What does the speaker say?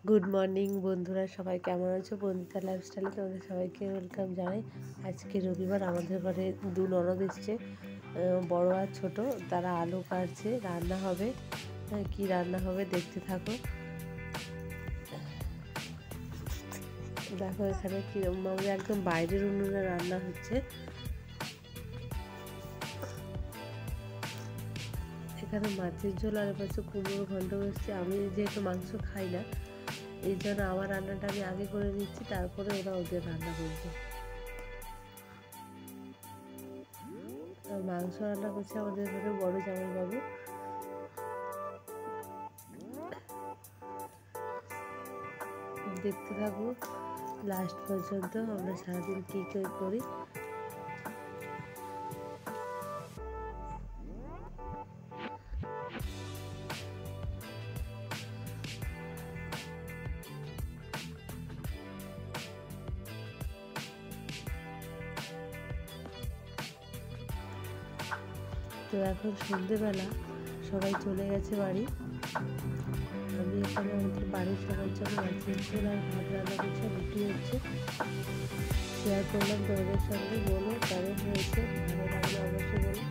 Good morning বন্ধুরা, সবাই কেমন আছো? বন্ধুদের লাইফস্টাইলে তোমাদের সবাইকে ওয়েলকাম জানাই। আজকে রবিবার, আমাদের ঘরে দু ননদ এসছে, বড় আর ছোট। তারা আলু কাটছে, রান্না হবে। কি রান্না হবে দেখতে থাকো। দেখো এখানে কিরকম আমাদের একদম বাইরের উনুনে রান্না হচ্ছে। এখানে মাছের ঝোল আর পাশে কুমড়ো ঘন্ট বসছে। আমি যেহেতু মাংস খাই না, এই জন্য আমার রান্নাটা আমি আগে করে নিচ্ছি, তারপরে ওরা ওদের রান্না করবে। মাংস রান্না করছে আমাদের ঘরে বড় জামাইবাবু। দেখতে থাকবো লাস্ট পর্যন্ত আমরা সারাদিন কী করি। তো এখন সন্ধেবেলা, সবাই চলে গেছে বাড়ি। আমি এখানে আমাদের বাড়ির সবার জন্য মাছের ঝোল আর ভাত রান্না করছে, রুটি হচ্ছে। শেয়ার করলাম তোমাদের সঙ্গে। বলো কেমন হয়েছে, ভালো লাগলে অবশ্যই বলো।